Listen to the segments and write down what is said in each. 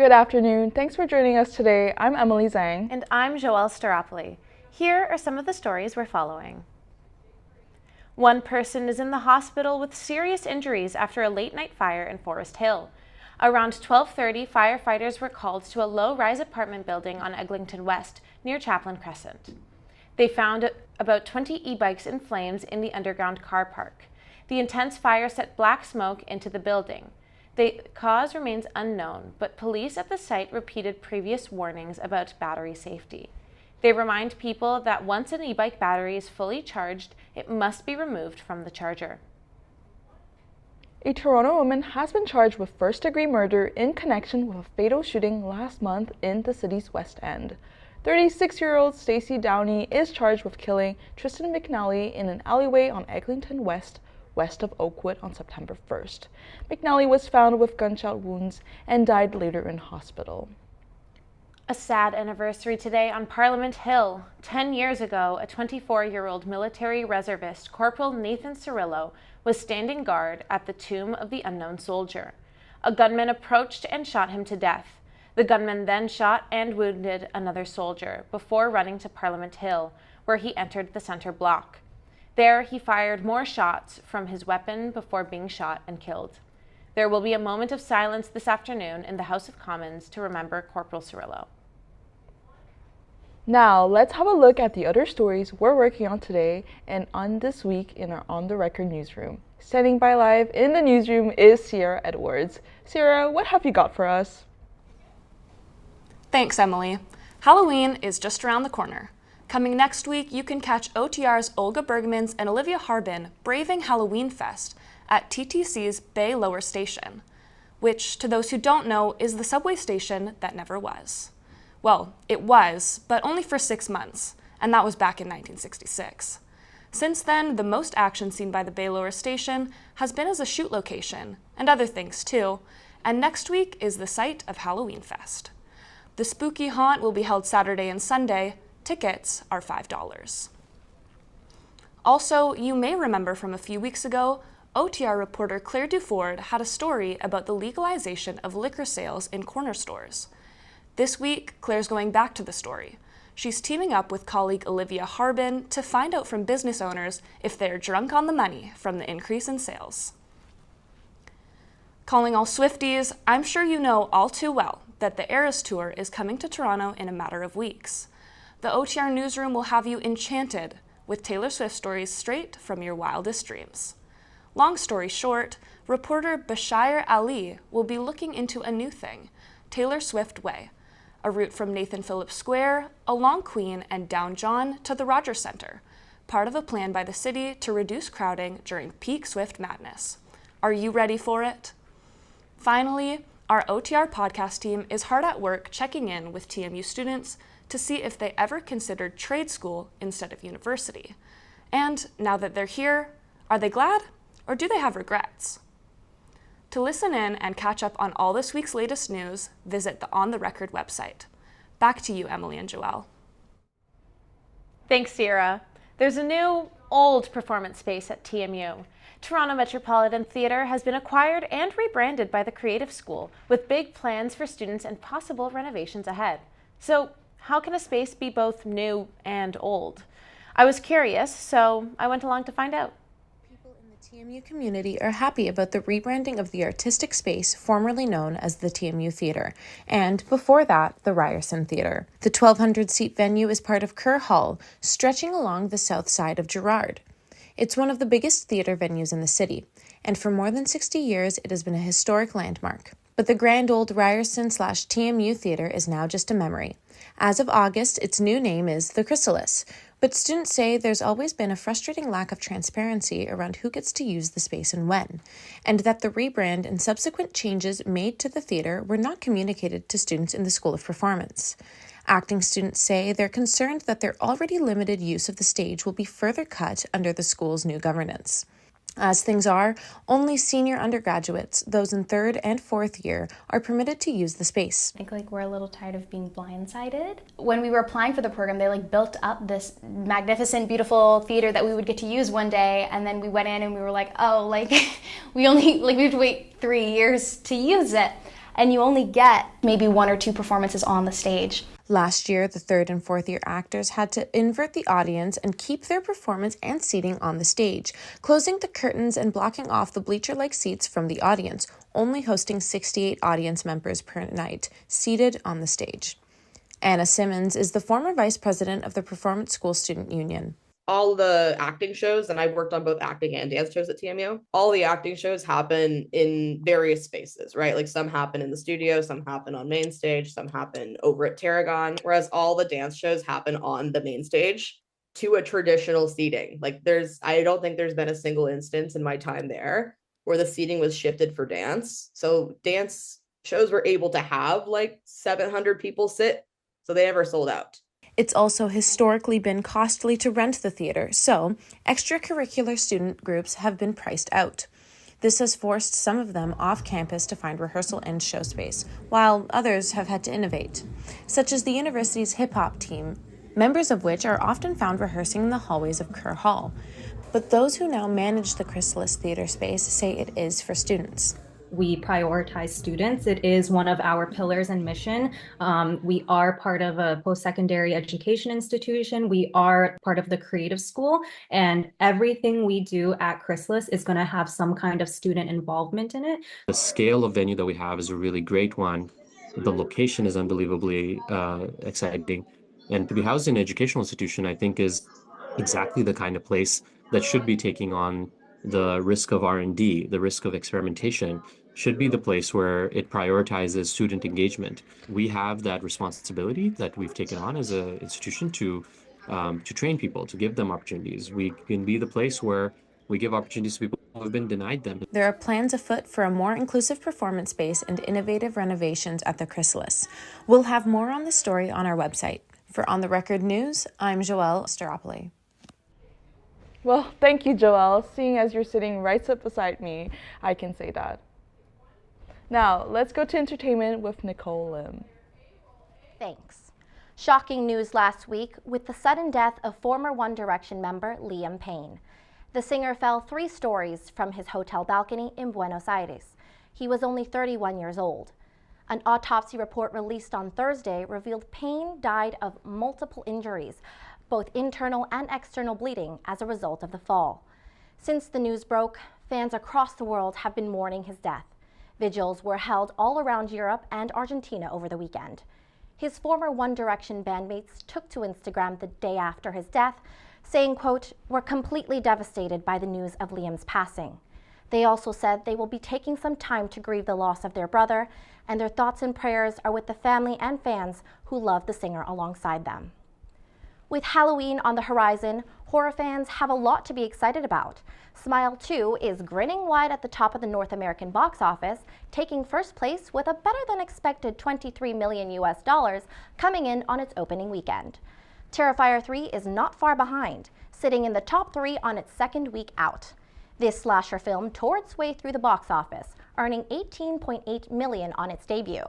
Good afternoon. Thanks for joining us today. I'm Emily Zhang. And I'm Joëlle Staropoli. Here are some of the stories we're following. One person is in the hospital with serious injuries after a late-night fire in Forest Hill. Around 12:30, firefighters were called to a low-rise apartment building on Eglinton West, near Chaplin Crescent. They found about 20 e-bikes in flames in the underground car park. The intense fire set black smoke into the building. The cause remains unknown, but police at the site repeated previous warnings about battery safety. They remind people that once an e-bike battery is fully charged, it must be removed from the charger. A Toronto woman has been charged with first-degree murder in connection with a fatal shooting last month in the city's West End. 36-year-old Stacey Downey is charged with killing Tristan McNally in an alleyway on Eglinton West of Oakwood on September 1st. McNally was found with gunshot wounds and died later in hospital. A sad anniversary today on Parliament Hill. 10 years ago, a 24-year-old military reservist, Corporal Nathan Cirillo, was standing guard at the tomb of the unknown soldier. A gunman approached and shot him to death. The gunman then shot and wounded another soldier before running to Parliament Hill, where he entered the center block. There, he fired more shots from his weapon before being shot and killed. There will be a moment of silence this afternoon in the House of Commons to remember Corporal Cirillo. Now, let's have a look at the other stories we're working on today and on this week in our On the Record newsroom. Standing by live in the newsroom is Sierra Edwards. Sierra, what have you got for us? Thanks, Emily. Halloween is just around the corner. Coming next week, you can catch OTR's Olga Bergmans and Olivia Harbin braving Halloween Fest at TTC's Bay Lower Station, which, to those who don't know, is the subway station that never was. Well, it was, but only for 6 months, and that was back in 1966. Since then, the most action seen by the Bay Lower Station has been as a shoot location, and other things too, and next week is the site of Halloween Fest. The spooky haunt will be held Saturday and Sunday. Tickets are $5. Also, you may remember from a few weeks ago, OTR reporter Claire Duford had a story about the legalization of liquor sales in corner stores. This week, Claire's going back to the story. She's teaming up with colleague Olivia Harbin to find out from business owners if they're drunk on the money from the increase in sales. Calling all Swifties, I'm sure you know all too well that the Eras Tour is coming to Toronto in a matter of weeks. The OTR newsroom will have you enchanted with Taylor Swift stories straight from your wildest dreams. Long story short, reporter Bashir Ali will be looking into a new thing, Taylor Swift Way, a route from Nathan Phillips Square, along Queen and down John to the Rogers Centre, part of a plan by the city to reduce crowding during peak Swift madness. Are you ready for it? Finally, our OTR podcast team is hard at work checking in with TMU students to see if they ever considered trade school instead of university. And now that they're here, are they glad or do they have regrets? To listen in and catch up on all this week's latest news, visit the On the Record website. Back to you, Emily and Joëlle. Thanks, Sierra. There's a new, old performance space at TMU. Toronto Metropolitan Theatre has been acquired and rebranded by the Creative School, with big plans for students and possible renovations ahead. So, how can a space be both new and old? I was curious, so I went along to find out. People in the TMU community are happy about the rebranding of the artistic space formerly known as the TMU Theatre, and before that, the Ryerson Theatre. The 1,200-seat venue is part of Kerr Hall, stretching along the south side of Gerrard. It's one of the biggest theatre venues in the city, and for more than 60 years, it has been a historic landmark. But the grand old Ryerson/TMU Theatre is now just a memory. As of August, its new name is the Chrysalis, but students say there's always been a frustrating lack of transparency around who gets to use the space and when, and that the rebrand and subsequent changes made to the theatre were not communicated to students in the School of Performance. Acting students say they're concerned that their already limited use of the stage will be further cut under the school's new governance. As things are, only senior undergraduates, those in third and fourth year, are permitted to use the space. I think we're a little tired of being blindsided. When we were applying for the program, they built up this magnificent, beautiful theater that we would get to use one day, and then we went in and we were like, oh, we have to wait 3 years to use it. and you only get maybe 1 or 2 performances on the stage. Last year, the 3rd and 4th year actors had to invert the audience and keep their performance and seating on the stage, closing the curtains and blocking off the bleacher-like seats from the audience, only hosting 68 audience members per night, seated on the stage. Anna Simmons is the former vice president of the Performance School Student Union. All the acting shows, and I've worked on both acting and dance shows at TMU, all the acting shows happen in various spaces, right? Like some happen in the studio, some happen on main stage, some happen over at Tarragon, whereas all the dance shows happen on the main stage to a traditional seating. Like I don't think there's been a single instance in my time there where the seating was shifted for dance. So dance shows were able to have like 700 people sit, so they never sold out. It's also historically been costly to rent the theater, so extracurricular student groups have been priced out. This has forced some of them off campus to find rehearsal and show space, while others have had to innovate, such as the university's hip-hop team, members of which are often found rehearsing in the hallways of Kerr Hall. But those who now manage the Chrysalis theater space say it is for students. We prioritize students. It is one of our pillars and mission. We are part of a post-secondary education institution. We are part of the creative school, and everything we do at Chrysalis is going to have some kind of student involvement in it. The scale of venue that we have is a really great one. The location is unbelievably exciting. And to be housed in an educational institution, I think, is exactly the kind of place that should be taking on the risk of R&D, the risk of experimentation, should be the place where it prioritizes student engagement. We have that responsibility that we've taken on as an institution to train people, to give them opportunities. We can be the place where we give opportunities to people who have been denied them. There are plans afoot for a more inclusive performance space and innovative renovations at the Chrysalis. We'll have more on this story on our website. For On the Record News, I'm Joëlle, Staropoli. Well, thank you, Joëlle. Seeing as you're sitting right up beside me, I can say that. Now, let's go to entertainment with Nicole Lim. Thanks. Shocking news last week with the sudden death of former One Direction member Liam Payne. The singer fell 3 stories from his hotel balcony in Buenos Aires. He was only 31 years old. An autopsy report released on Thursday revealed Payne died of multiple injuries, both internal and external bleeding as a result of the fall. Since the news broke, fans across the world have been mourning his death. Vigils were held all around Europe and Argentina over the weekend. His former One Direction bandmates took to Instagram the day after his death, saying, quote, "We're completely devastated by the news of Liam's passing." They also said they will be taking some time to grieve the loss of their brother, and their thoughts and prayers are with the family and fans who love the singer alongside them. With Halloween on the horizon, horror fans have a lot to be excited about. Smile 2 is grinning wide at the top of the North American box office, taking first place with a better than expected $23 million coming in on its opening weekend. Terrifier 3 is not far behind, sitting in the top 3 on its second week out. This slasher film tore its way through the box office, earning $18.8 million on its debut.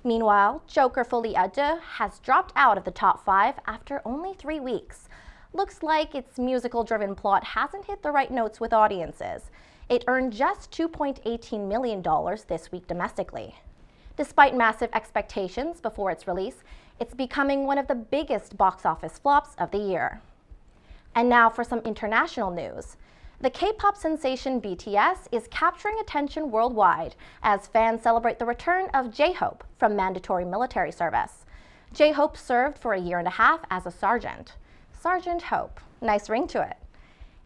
Meanwhile, Joker Folie à Deux has dropped out of the top 5 after only 3 weeks. Looks like its musical-driven plot hasn't hit the right notes with audiences. It earned just $2.18 million this week domestically. Despite massive expectations before its release, it's becoming one of the biggest box office flops of the year. And now for some international news. The K-pop sensation BTS is capturing attention worldwide as fans celebrate the return of J-Hope from mandatory military service. J-Hope served for 1.5 years as a sergeant. Sergeant Hope, nice ring to it.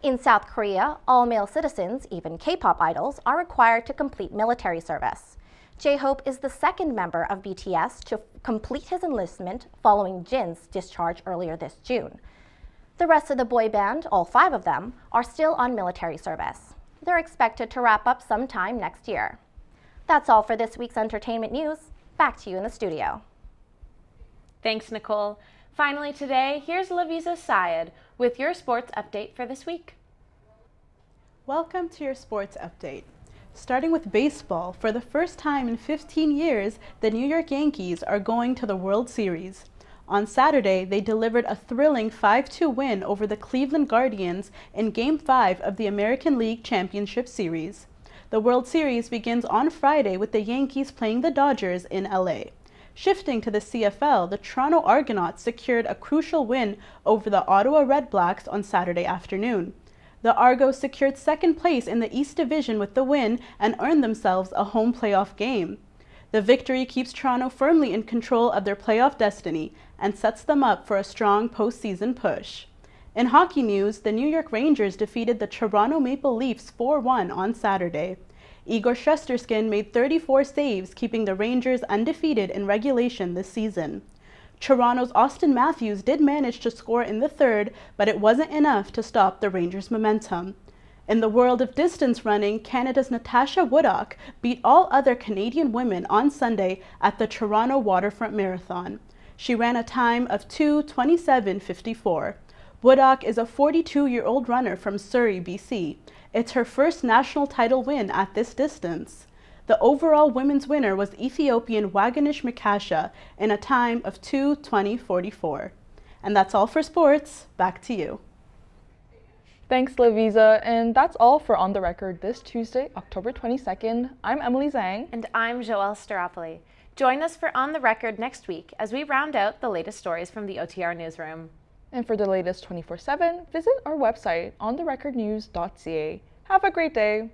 In South Korea, all male citizens, even K-pop idols, are required to complete military service. J-Hope is the second member of BTS to complete his enlistment following Jin's discharge earlier this June. The rest of the boy band, all 5 of them, are still on military service. They're expected to wrap up sometime next year. That's all for this week's entertainment news. Back to you in the studio. Thanks, Nicole. Finally today, here's Laviza Syed with your sports update for this week. Welcome to your sports update. Starting with baseball, for the first time in 15 years, the New York Yankees are going to the World Series. On Saturday, they delivered a thrilling 5-2 win over the Cleveland Guardians in Game 5 of the American League Championship Series. The The World Series begins on Friday with the Yankees playing the Dodgers in LA. Shifting to the CFL, the Toronto Argonauts secured a crucial win over the Ottawa Redblacks on Saturday afternoon. The Argos secured second place in the East Division with the win and earned themselves a home playoff game. The victory keeps Toronto firmly in control of their playoff destiny and sets them up for a strong postseason push. In hockey news, the New York Rangers defeated the Toronto Maple Leafs 4-1 on Saturday. Igor Shesterkin made 34 saves, keeping the Rangers undefeated in regulation this season. Toronto's Austin Matthews did manage to score in the third, but it wasn't enough to stop the Rangers' momentum. In the world of distance running, Canada's Natasha Woodcock beat all other Canadian women on Sunday at the Toronto Waterfront Marathon. She ran a time of 2:27:54. Woodcock is a 42-year-old runner from Surrey, BC. It's her first national title win at this distance. The overall women's winner was Ethiopian Wagenish Mikasha in a time of 2:20:44. And that's all for sports. Back to you. Thanks, Laviza. And that's all for On the Record this Tuesday, October 22nd. I'm Emily Zhang. And I'm Joëlle Staropoli. Join us for On the Record next week as we round out the latest stories from the OTR newsroom. And for the latest 24/7, visit our website, ontherecordnews.ca. Have a great day.